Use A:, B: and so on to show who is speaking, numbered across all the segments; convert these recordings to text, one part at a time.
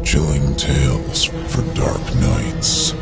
A: Chilling tales for dark nights.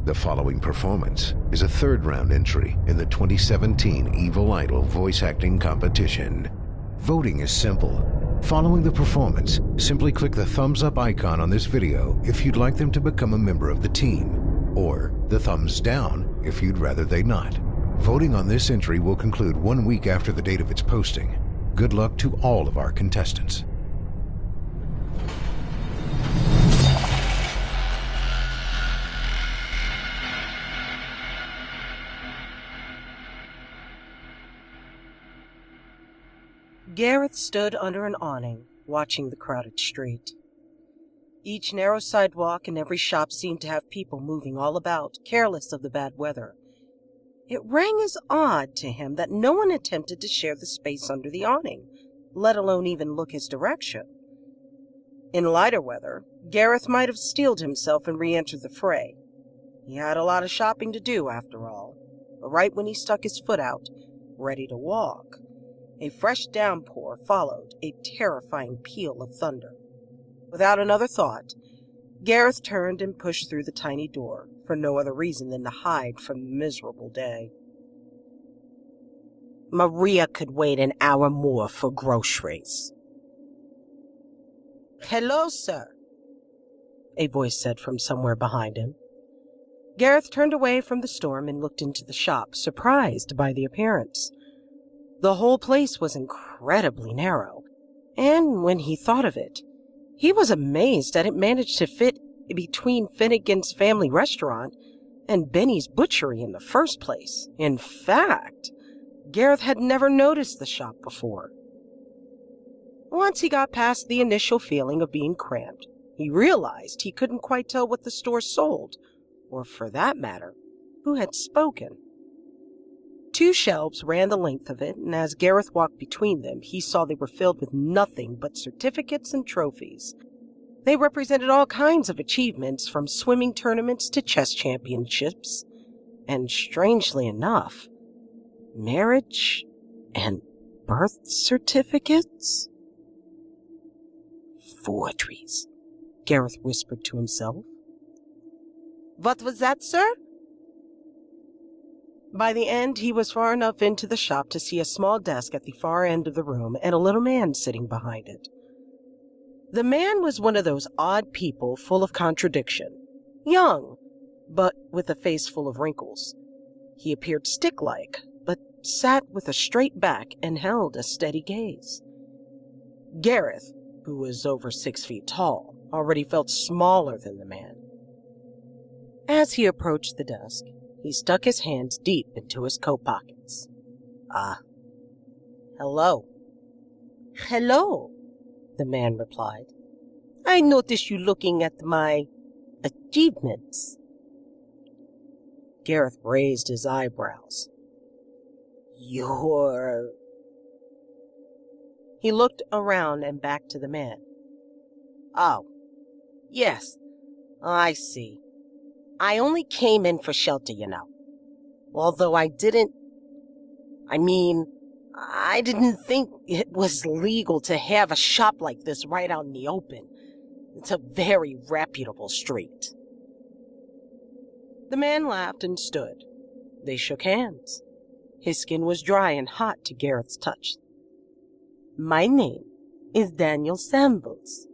B: The following performance is a third-round entry in the 2017 Evil Idol voice acting competition. Voting is simple. Following the performance, simply click the thumbs up icon on this video if you'd like them to become a member of the team, or the thumbs down if you'd rather they not. Voting on this entry will conclude 1 week after the date of its posting. Good luck to all of our contestants.
C: Gareth stood under an awning, watching the crowded street. Each narrow sidewalk and every shop seemed to have people moving all about, careless of the bad weather. It rang as odd to him that no one attempted to share the space under the awning, let alone even look his direction. In lighter weather, Gareth might have steeled himself and re-entered the fray. He had a lot of shopping to do, after all. But right when he stuck his foot out, ready to walk, a fresh downpour followed, a terrifying peal of thunder. Without another thought, Gareth turned and pushed through the tiny door, for no other reason than to hide from the miserable day. Maria could wait an hour more for groceries. "Hello, sir," a voice said from somewhere behind him. Gareth turned away from the storm and looked into the shop, surprised by the appearance. The whole place was incredibly narrow, and when he thought of it, he was amazed that it managed to fit between Finnegan's Family Restaurant and Benny's Butchery in the first place. In fact, Gareth had never noticed the shop before. Once he got past the initial feeling of being cramped, he realized he couldn't quite tell what the store sold, or for that matter, who had spoken. 2 shelves ran the length of it, and as Gareth walked between them, he saw they were filled with nothing but certificates and trophies. They represented all kinds of achievements, from swimming tournaments to chess championships, and strangely enough, marriage and birth certificates? Forgeries, Gareth whispered to himself. "What was that, sir?" By the end, he was far enough into the shop to see a small desk at the far end of the room and a little man sitting behind it. The man was one of those odd people full of contradiction. Young, but with a face full of wrinkles. He appeared stick-like, but sat with a straight back and held a steady gaze. Gareth, who was over 6 feet tall, already felt smaller than the man. As he approached the desk, he stuck his hands deep into his coat pockets. Hello." "Hello," the man replied. "I noticed you looking at my achievements." Gareth raised his eyebrows. "Your..." He looked around and back to the man. "Oh, yes, I see. I only came in for shelter, you know. Although I didn't think it was legal to have a shop like this right out in the open. It's a very reputable street." The man laughed and stood. They shook hands. His skin was dry and hot to Gareth's touch. "My name is Daniel Sambles,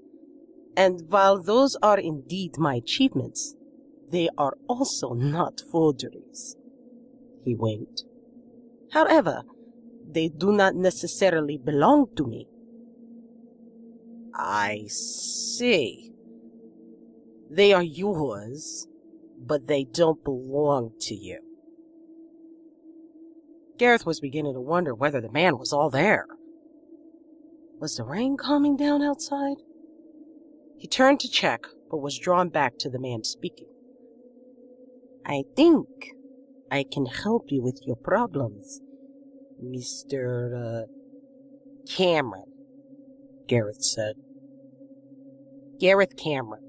C: and while those are indeed my achievements, they are also not forgeries." He winked. "However, they do not necessarily belong to me." "I see. They are yours, but they don't belong to you." Gareth was beginning to wonder whether the man was all there. Was the rain calming down outside? He turned to check, but was drawn back to the man speaking. "I think I can help you with your problems, Mr. Cameron," Gareth said. "Gareth Cameron.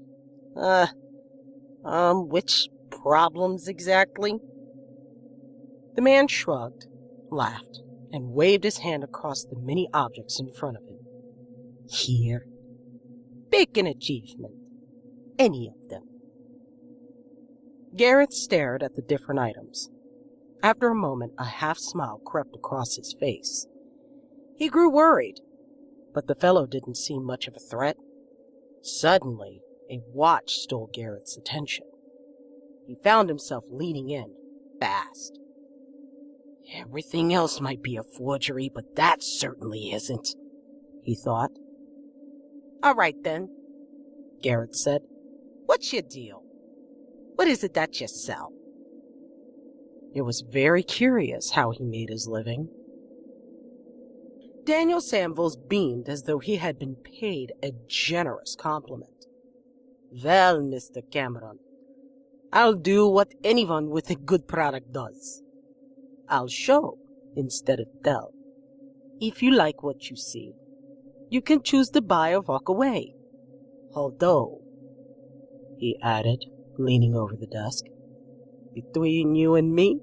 C: Which problems exactly?" The man shrugged, laughed, and waved his hand across the many objects in front of him. Here. Pick an achievement. Any of them. Gareth stared at the different items. After a moment, a half-smile crept across his face. He grew worried, but the fellow didn't seem much of a threat. Suddenly, a watch stole Gareth's attention. He found himself leaning in, fast. Everything else might be a forgery, but that certainly isn't, he thought. All right then, Gareth said. What's your deal? What is it that you sell? It was very curious how he made his living. Daniel Samville's beamed as though he had been paid a generous compliment. Well, Mr. Cameron, I'll do what anyone with a good product does. I'll show instead of tell. If you like what you see, you can choose to buy or walk away. Although, he added, leaning over the desk, between you and me,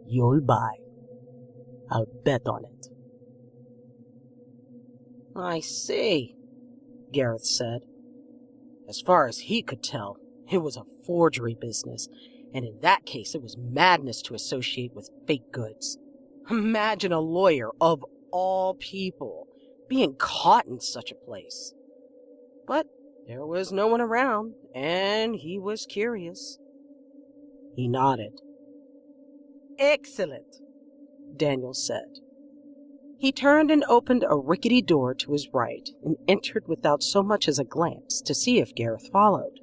C: you'll buy. I'll bet on it. I see, Gareth said. As far as he could tell, it was a forgery business, and in that case it was madness to associate with fake goods. Imagine a lawyer, of all people, being caught in such a place. But there was no one around, and he was curious. He nodded. Excellent, Daniel said. He turned and opened a rickety door to his right and entered without so much as a glance to see if Gareth followed.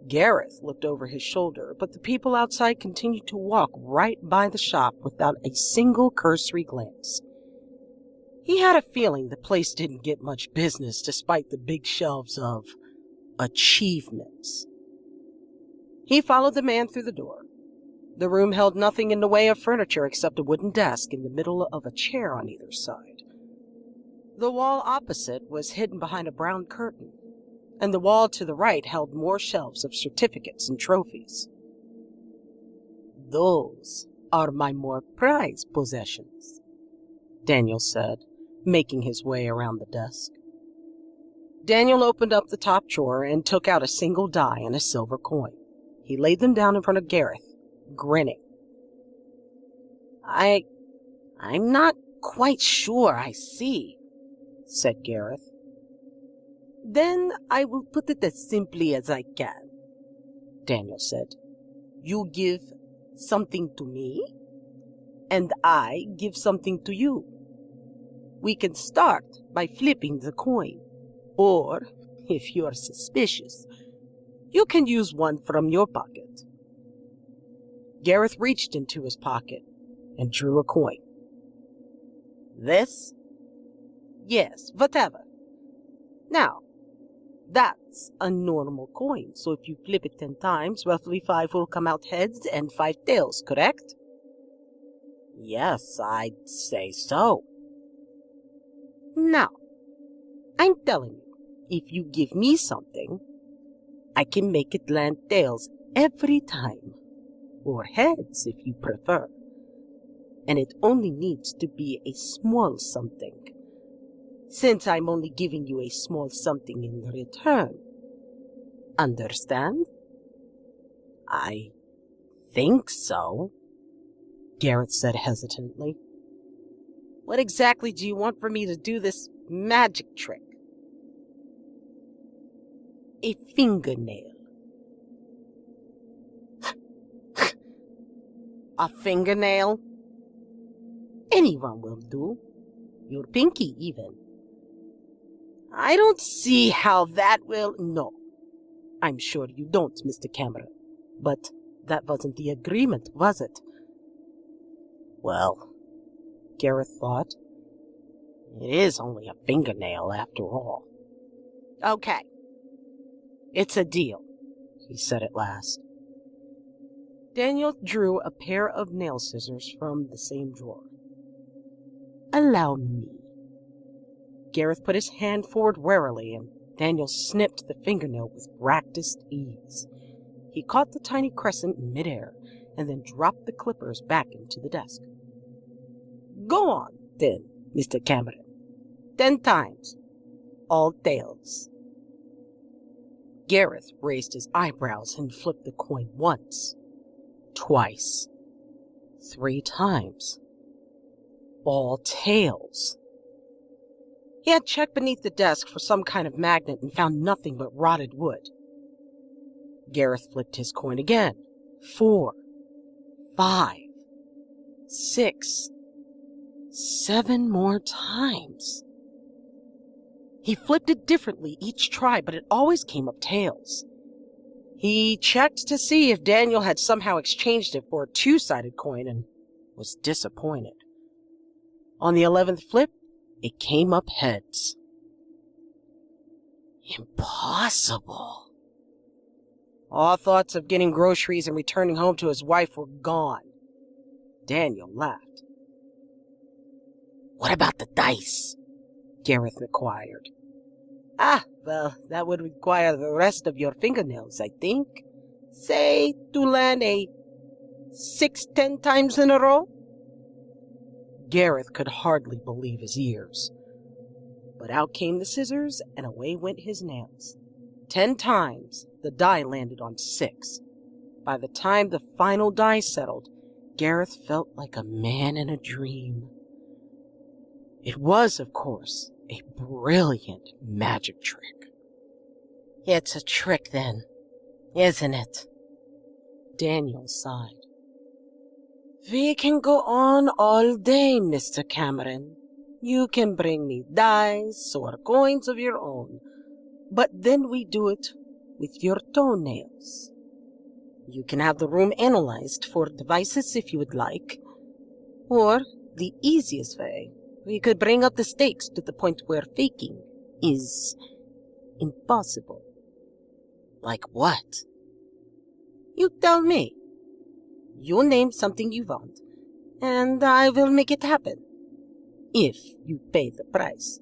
C: Gareth looked over his shoulder, but the people outside continued to walk right by the shop without a single cursory glance. He had a feeling the place didn't get much business despite the big shelves of achievements. He followed the man through the door. The room held nothing in the way of furniture except a wooden desk in the middle of a chair on either side. The wall opposite was hidden behind a brown curtain, and the wall to the right held more shelves of certificates and trophies. Those are my more prized possessions, Daniel said, making his way around the desk. Daniel opened up the top drawer and took out a single die and a silver coin. He laid them down in front of Gareth, grinning. I'm not quite sure I see, said Gareth. Then I will put it as simply as I can, Daniel said. You give something to me, and I give something to you. We can start by flipping the coin, or, if you're suspicious, you can use one from your pocket. Gareth reached into his pocket and drew a coin. This? Yes, whatever. Now, that's a normal coin, so if you flip it 10 times, roughly 5 will come out heads and 5 tails, correct? Yes, I'd say so. Now, I'm telling you, if you give me something, I can make it land tails every time, or heads if you prefer. And it only needs to be a small something, since I'm only giving you a small something in return. Understand? I think so, Gareth said hesitantly. What exactly do you want for me to do this magic trick? A fingernail. A fingernail? Anyone will do. Your pinky, even. I don't see how that will... No, I'm sure you don't, Mr. Cameron. But that wasn't the agreement, was it? Well, Gareth thought, it is only a fingernail after all. Okay, it's a deal, he said at last. Daniel drew a pair of nail scissors from the same drawer. Allow me. Gareth put his hand forward warily, and Daniel snipped the fingernail with practiced ease. He caught the tiny crescent in midair, and then dropped the clippers back into the desk. Go on, then, Mr. Cameron. 10 times. All tails. Gareth raised his eyebrows and flipped the coin once, twice, 3 times. All tails. He had checked beneath the desk for some kind of magnet and found nothing but rotted wood. Gareth flipped his coin again. 4, 5, 6, 7 more times. He flipped it differently each try, but it always came up tails. He checked to see if Daniel had somehow exchanged it for a 2-sided coin and was disappointed. On the 11th flip, it came up heads. Impossible. All thoughts of getting groceries and returning home to his wife were gone. Daniel laughed. What about the dice? Gareth inquired. Well, that would require the rest of your fingernails, I think. Say, to land a 6-10 times in a row? Gareth could hardly believe his ears. But out came the scissors, and away went his nails. 10 times, the die landed on 6. By the time the final die settled, Gareth felt like a man in a dream. It was, of course, a brilliant magic trick. It's a trick, then, isn't it? Daniel sighed. We can go on all day, Mr. Cameron. You can bring me dice or coins of your own, but then we do it with your toenails. You can have the room analyzed for devices if you would like, or the easiest way, we could bring up the stakes to the point where faking is impossible. Like what? You tell me. You name something you want, and I will make it happen, if you pay the price.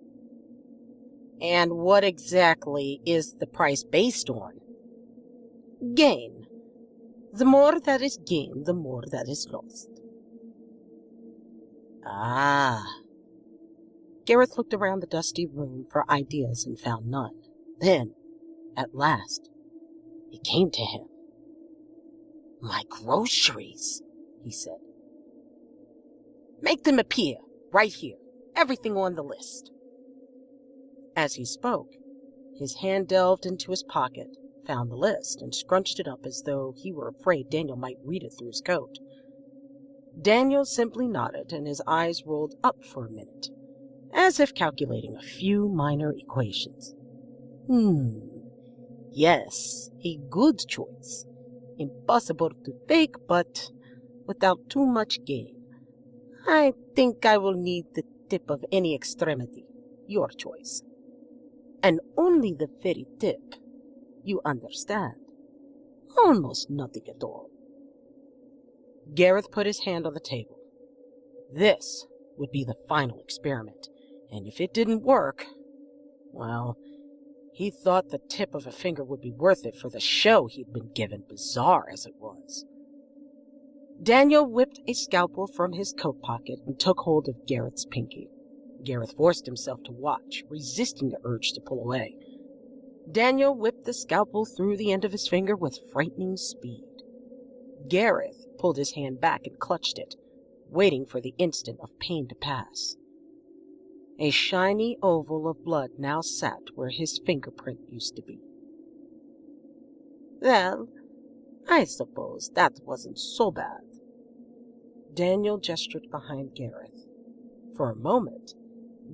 C: And what exactly is the price based on? Gain. The more that is gained, the more that is lost. Gareth looked around the dusty room for ideas and found none. Then, at last, it came to him. My groceries, he said. Make them appear, right here, everything on the list. As he spoke, his hand delved into his pocket, found the list, and scrunched it up as though he were afraid Daniel might read it through his coat. Daniel simply nodded, and his eyes rolled up for a minute, as if calculating a few minor equations. Yes, a good choice. Impossible to fake, but without too much gain. I think I will need the tip of any extremity, your choice. And only the very tip, you understand. Almost nothing at all. Gareth put his hand on the table. This would be the final experiment, and if it didn't work, well, he thought the tip of a finger would be worth it for the show he'd been given, bizarre as it was. Daniel whipped a scalpel from his coat pocket and took hold of Gareth's pinky. Gareth forced himself to watch, resisting the urge to pull away. Daniel whipped the scalpel through the end of his finger with frightening speed. Gareth pulled his hand back and clutched it, waiting for the instant of pain to pass. A shiny oval of blood now sat where his fingerprint used to be. Well, I suppose that wasn't so bad. Daniel gestured behind Gareth. For a moment,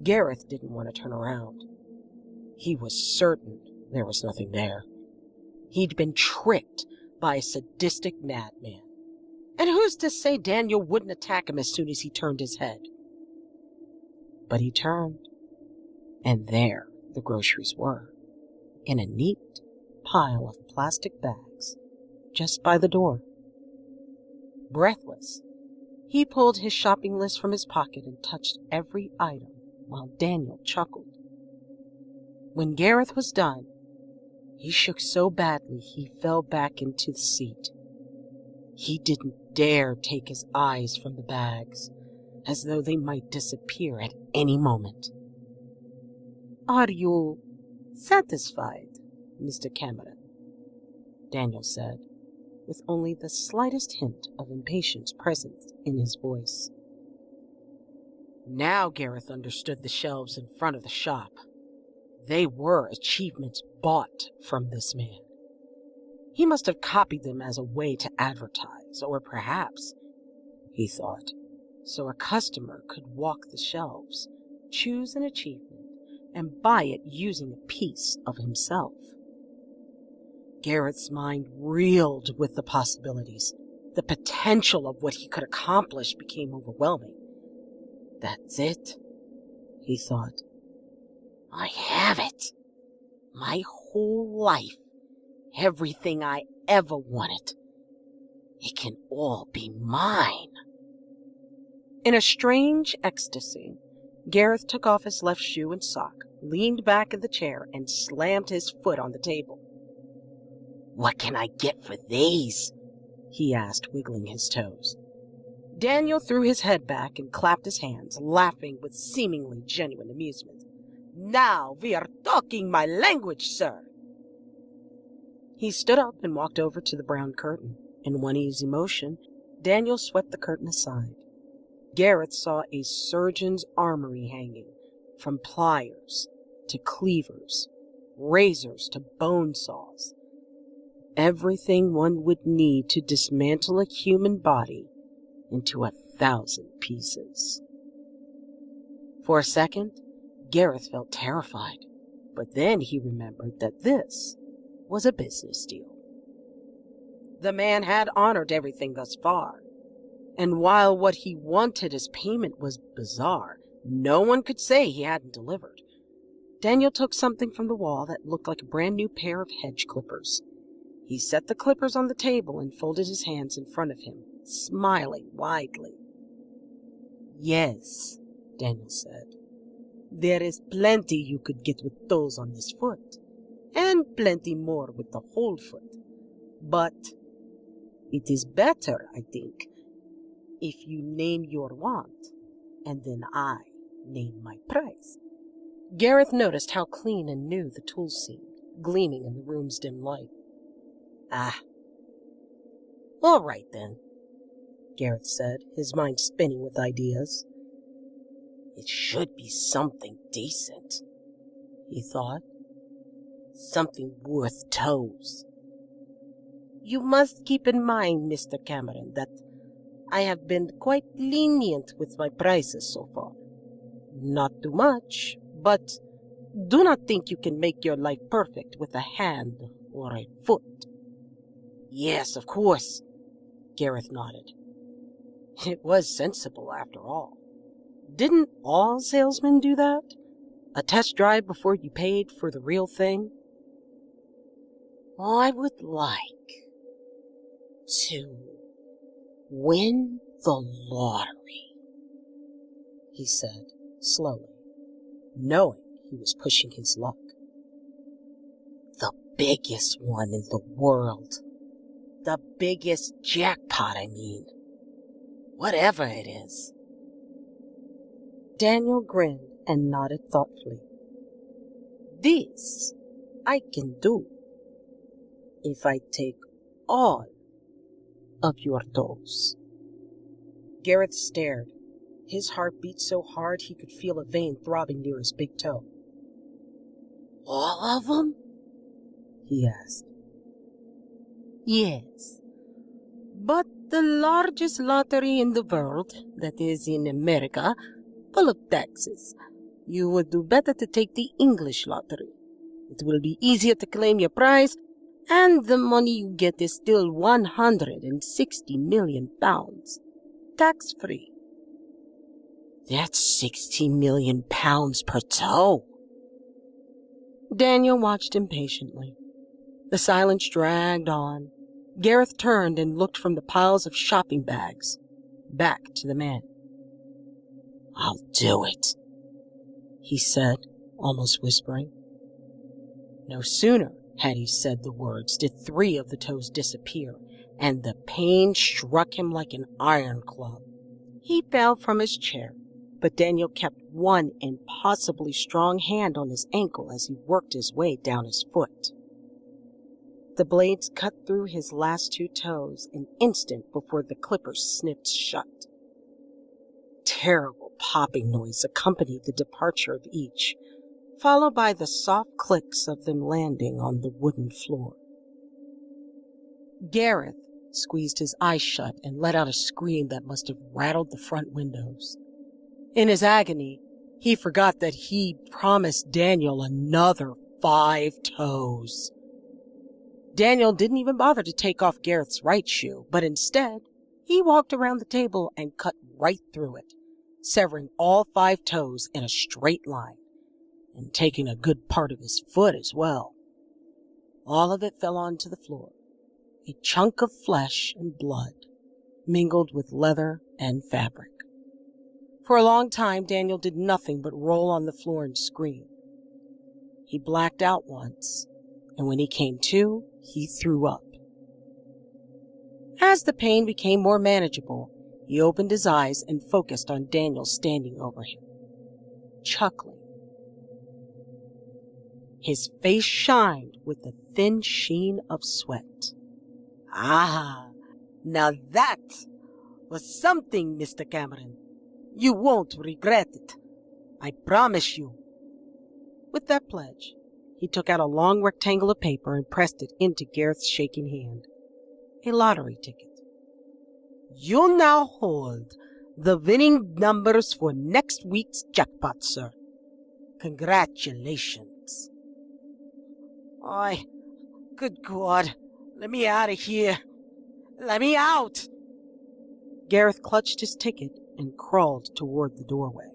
C: Gareth didn't want to turn around. He was certain there was nothing there. He'd been tricked by a sadistic madman. And who's to say Daniel wouldn't attack him as soon as he turned his head? But he turned, and there the groceries were, in a neat pile of plastic bags, just by the door. Breathless, he pulled his shopping list from his pocket and touched every item while Daniel chuckled. When Gareth was done, he shook so badly he fell back into the seat. He didn't dare take his eyes from the bags, as though they might disappear at any moment. "Are you satisfied, Mr. Cameron?" Daniel said, with only the slightest hint of impatience present in his voice. Now Gareth understood the shelves in front of the shop. They were achievements bought from this man. He must have copied them as a way to advertise, or perhaps, he thought, so a customer could walk the shelves, choose an achievement, and buy it using a piece of himself. Gareth's mind reeled with the possibilities. The potential of what he could accomplish became overwhelming. That's it, he thought. I have it. My whole life. Everything I ever wanted. It can all be mine. In a strange ecstasy, Gareth took off his left shoe and sock, leaned back in the chair, and slammed his foot on the table. What can I get for these? He asked, wiggling his toes. Daniel threw his head back and clapped his hands, laughing with seemingly genuine amusement. Now we are talking my language, sir. He stood up and walked over to the brown curtain. In one easy motion, Daniel swept the curtain aside. Gareth saw a surgeon's armory hanging, from pliers to cleavers, razors to bone saws. Everything one would need to dismantle a human body into 1,000 pieces. For a second, Gareth felt terrified, but then he remembered that this was a business deal. The man had honored everything thus far, and while what he wanted as payment was bizarre, no one could say he hadn't delivered. Daniel took something from the wall that looked like a brand new pair of hedge clippers. He set the clippers on the table and folded his hands in front of him, smiling widely. Yes, Daniel said. There is plenty you could get with those on this foot, and plenty more with the whole foot. But it is better, I think, if you name your want, and then I name my price. Gareth noticed how clean and new the tools seemed, gleaming in the room's dim light. Ah. All right, then, Gareth said, his mind spinning with ideas. It should be something decent, he thought. Something worth toes. You must keep in mind, Mr. Cameron, that I have been quite lenient with my prices so far. Not too much, but do not think you can make your life perfect with a hand or a foot. Yes, of course, Gareth nodded. It was sensible, after all. Didn't all salesmen do that? A test drive before you paid for the real thing? I would like to win the lottery, he said slowly, knowing he was pushing his luck. The biggest one in the world. The biggest jackpot, I mean. Whatever it is. Daniel grinned and nodded thoughtfully. This I can do if I take all of your toes. Gareth stared. His heart beat so hard he could feel a vein throbbing near his big toe. All of them? He asked. Yes, but the largest lottery in the world, that is in America, full of taxes. You would do better to take the English lottery. It will be easier to claim your prize, and the money you get is still 160 million pounds, tax-free. That's 60 million pounds per toe. Daniel watched impatiently. The silence dragged on. Gareth turned and looked from the piles of shopping bags back to the man. I'll do it, he said, almost whispering. No sooner had he said the words did 3 of the toes disappear, and the pain struck him like an iron club. He fell from his chair, but Daniel kept one impossibly strong hand on his ankle as he worked his way down his foot. The blades cut through his last 2 toes an instant before the clippers snipped shut. Terrible popping noise accompanied the departure of each, followed by the soft clicks of them landing on the wooden floor. Gareth squeezed his eyes shut and let out a scream that must have rattled the front windows. In his agony, he forgot that he promised Daniel another 5 toes. Daniel didn't even bother to take off Gareth's right shoe, but instead, he walked around the table and cut right through it, severing all 5 toes in a straight line, and taking a good part of his foot as well. All of it fell onto the floor, a chunk of flesh and blood, mingled with leather and fabric. For a long time, Daniel did nothing but roll on the floor and scream. He blacked out once, and when he came to, he threw up. As the pain became more manageable, he opened his eyes and focused on Daniel standing over him, chuckling. His face shined with a thin sheen of sweat. "Ah, now that was something, Mr. Cameron. You won't regret it. I promise you." With that pledge, he took out a long rectangle of paper and pressed it into Gareth's shaking hand. A lottery ticket. "You now hold the winning numbers for next week's jackpot, sir. Congratulations." Good God, let me out of here. Let me out. Gareth clutched his ticket and crawled toward the doorway.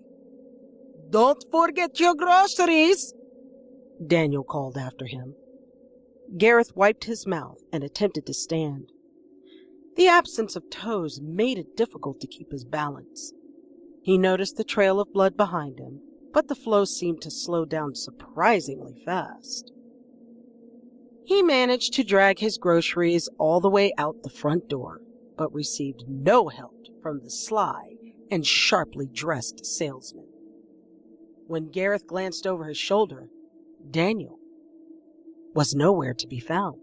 C: "Don't forget your groceries," Daniel called after him. Gareth wiped his mouth and attempted to stand. The absence of toes made it difficult to keep his balance. He noticed the trail of blood behind him, but the flow seemed to slow down surprisingly fast. He managed to drag his groceries all the way out the front door, but received no help from the sly and sharply dressed salesman. When Gareth glanced over his shoulder, Daniel was nowhere to be found.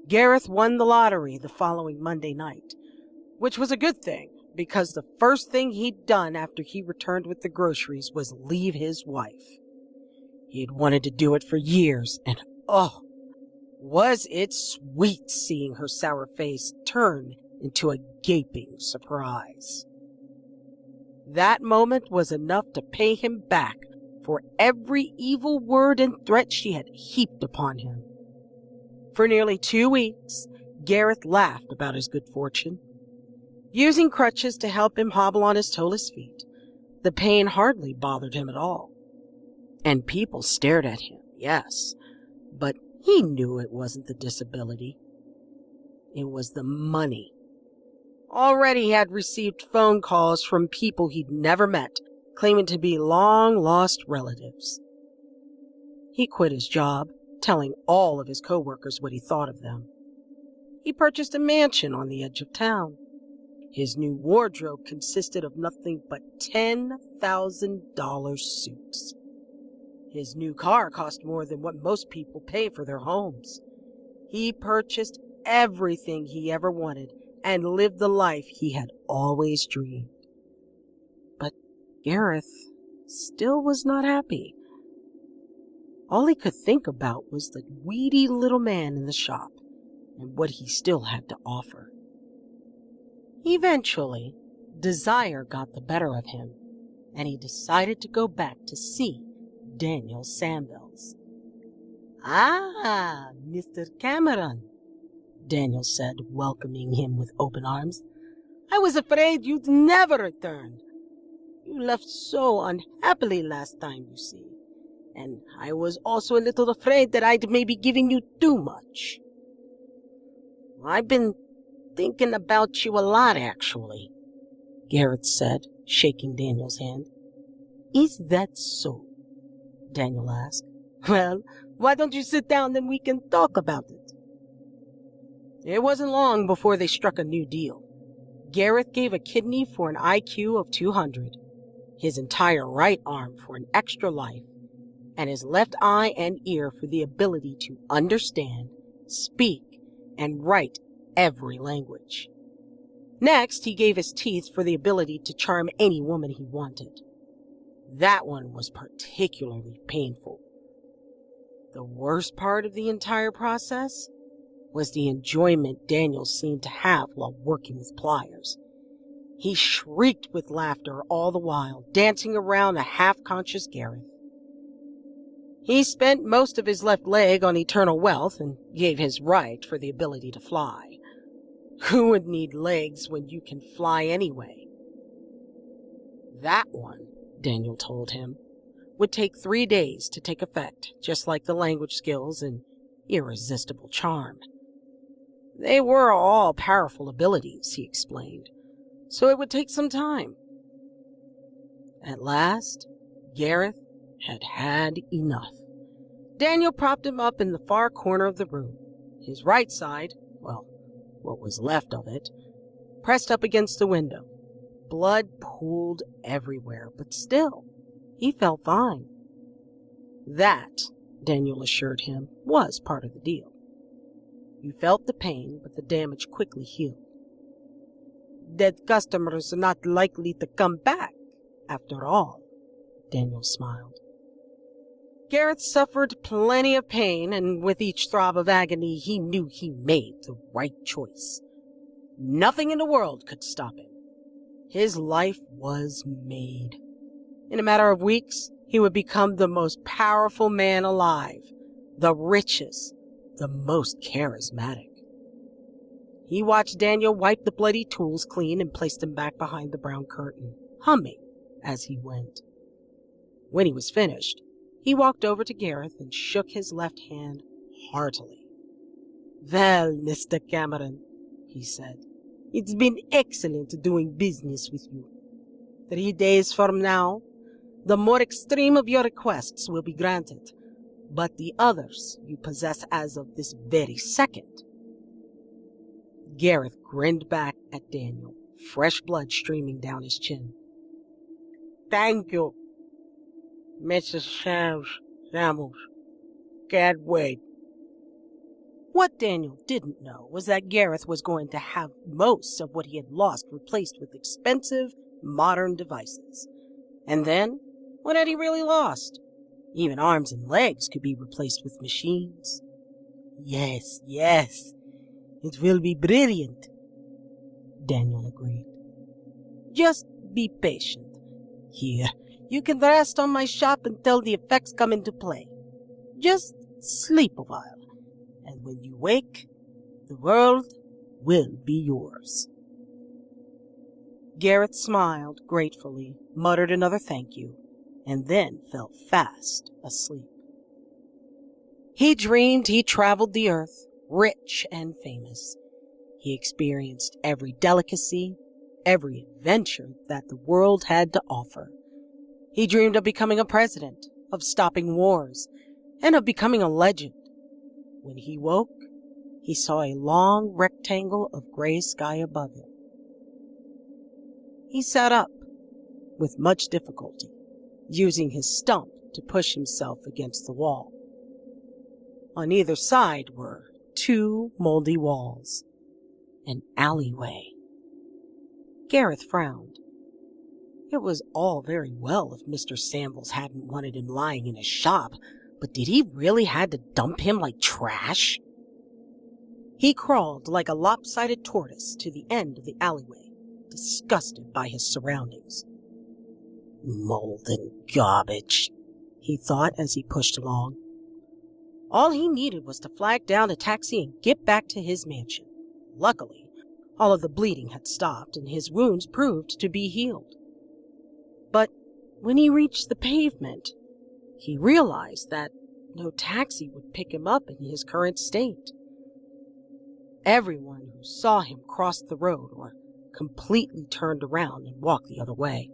C: Gareth won the lottery the following Monday night, which was a good thing because the first thing he'd done after he returned with the groceries was leave his wife. He had wanted to do it for years, and oh, was it sweet seeing her sour face turn into a gaping surprise. That moment was enough to pay him back for every evil word and threat she had heaped upon him. For nearly 2 weeks, Gareth laughed about his good fortune. Using crutches to help him hobble on his toeless feet, the pain hardly bothered him at all. And people stared at him, yes, but he knew it wasn't the disability. It was the money. Already he had received phone calls from people he'd never met, claiming to be long-lost relatives. He quit his job, telling all of his co-workers what he thought of them. He purchased a mansion on the edge of town. His new wardrobe consisted of nothing but $10,000 suits. His new car cost more than what most people pay for their homes. He purchased everything he ever wanted and lived the life he had always dreamed. But Gareth still was not happy. All he could think about was the weedy little man in the shop and what he still had to offer. Eventually, desire got the better of him, and he decided to go back to see Daniel Sandvels. "Ah, Mr. Cameron," Daniel said, welcoming him with open arms. "I was afraid you'd never return. You left so unhappily last time, you see, and I was also a little afraid that I'd maybe giving you too much." "I've been thinking about you a lot, actually," Gareth said, shaking Daniel's hand. "Is that so?" Daniel asked. "Well, why don't you sit down and we can talk about it?" It wasn't long before they struck a new deal. Gareth gave a kidney for an IQ of 200, his entire right arm for an extra life, and his left eye and ear for the ability to understand, speak, and write every language. Next, he gave his teeth for the ability to charm any woman he wanted. That one was particularly painful. The worst part of the entire process was the enjoyment Daniel seemed to have while working with pliers. He shrieked with laughter all the while, dancing around a half-conscious Gareth. He spent most of his left leg on eternal wealth and gave his right for the ability to fly. Who would need legs when you can fly anyway? That one, Daniel told him, would take 3 days to take effect, just like the language skills and irresistible charm. They were all powerful abilities, he explained, so it would take some time. At last, Gareth had had enough. Daniel propped him up in the far corner of the room, his right side, well, what was left of it, pressed up against the window. Blood pooled everywhere, but still, he felt fine. That, Daniel assured him, was part of the deal. You felt the pain, but the damage quickly healed. Dead customers are not likely to come back, after all, Daniel smiled. Gareth suffered plenty of pain, and with each throb of agony, he knew he made the right choice. Nothing in the world could stop him. His life was made. In a matter of weeks, he would become the most powerful man alive, the richest, the most charismatic. He watched Daniel wipe the bloody tools clean and placed them back behind the brown curtain, humming as he went. When he was finished, he walked over to Gareth and shook his left hand heartily. "Well, Mr. Cameron," he said, "it's been excellent doing business with you. 3 days from now, the more extreme of your requests will be granted, but the others you possess as of this very second." Gareth grinned back at Daniel, fresh blood streaming down his chin. "Thank you, Mrs. Samuels. Can't wait." What Daniel didn't know was that Gareth was going to have most of what he had lost replaced with expensive, modern devices. And then, what had he really lost? Even arms and legs could be replaced with machines. Yes, it will be brilliant, Daniel agreed. "Just be patient. Here, you can rest on my shop until the effects come into play. Just sleep a while, and when you wake, the world will be yours." Gareth smiled gratefully, muttered another thank you, and then fell fast asleep. He dreamed he traveled the earth, rich and famous. He experienced every delicacy, every adventure that the world had to offer. He dreamed of becoming a president, of stopping wars, and of becoming a legend. When he woke, he saw a long rectangle of gray sky above him. He sat up, with much difficulty, using his stump to push himself against the wall. On either side were 2 moldy walls, an alleyway. Gareth frowned. It was all very well if Mr. Samuels hadn't wanted him lying in his shop, but did he really had to dump him like trash? He crawled like a lopsided tortoise to the end of the alleyway, disgusted by his surroundings. Mold and garbage, he thought as he pushed along. All he needed was to flag down a taxi and get back to his mansion. Luckily, all of the bleeding had stopped and his wounds proved to be healed. But when he reached the pavement, he realized that no taxi would pick him up in his current state. Everyone who saw him crossed the road or completely turned around and walked the other way.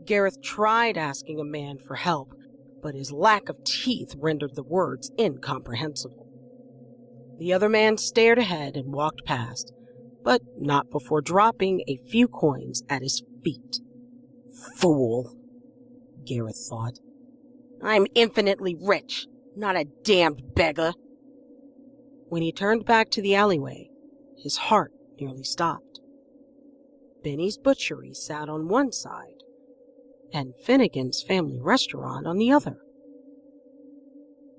C: Gareth tried asking a man for help, but his lack of teeth rendered the words incomprehensible. The other man stared ahead and walked past, but not before dropping a few coins at his feet. Fool, Gareth thought. I'm infinitely rich, not a damned beggar. When he turned back to the alleyway, his heart nearly stopped. Benny's butchery sat on one side, and Finnegan's family restaurant on the other.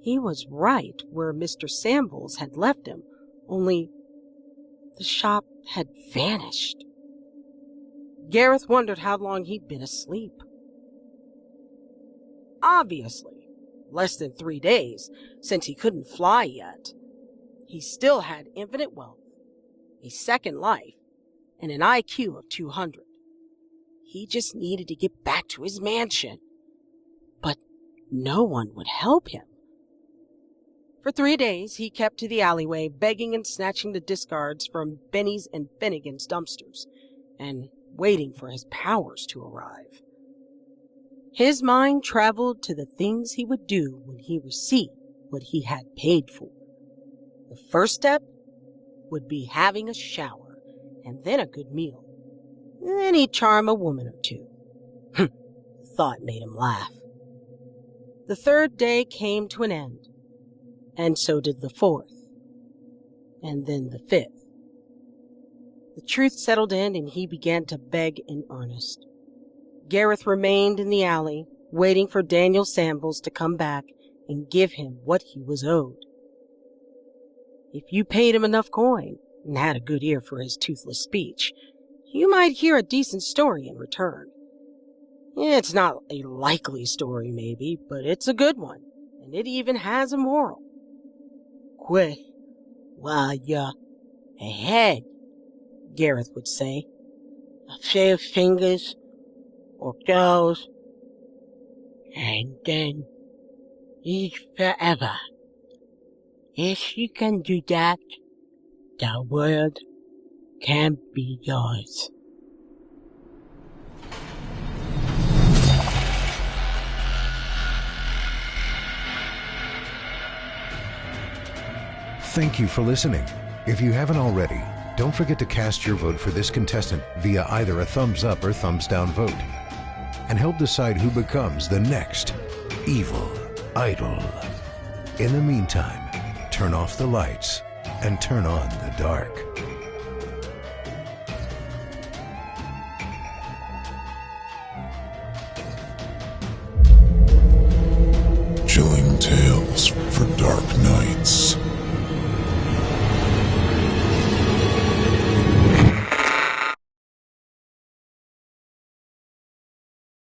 C: He was right where Mr. Sambles had left him, only the shop had vanished. Gareth wondered how long he'd been asleep. Obviously, less than 3 days, since he couldn't fly yet. He still had infinite wealth, a second life, and an IQ of 200. He just needed to get back to his mansion. But no one would help him. For 3 days, he kept to the alleyway, begging and snatching the discards from Benny's and Finnegan's dumpsters, and waiting for his powers to arrive. His mind traveled to the things he would do when he received what he had paid for. The first step would be having a shower, and then a good meal. Then he'd charm a woman or two. The thought made him laugh. The third day came to an end, and so did the fourth, and then the fifth. The truth settled in, and he began to beg in earnest. Gareth remained in the alley, waiting for Daniel Sambles to come back and give him what he was owed. If you paid him enough coin and had a good ear for his toothless speech, you might hear a decent story in return. It's not a likely story, maybe, but it's a good one, and it even has a moral. Quit while you're ahead, Gareth would say. A few fingers or toes, and then eat forever. If you can do that, the world can be yours.
B: Thank you for listening. If you haven't already, don't forget to cast your vote for this contestant via either a thumbs up or thumbs down vote, and help decide who becomes the next evil idol. In the meantime, turn off the lights and turn on the dark.
A: Chilling tales for dark nights.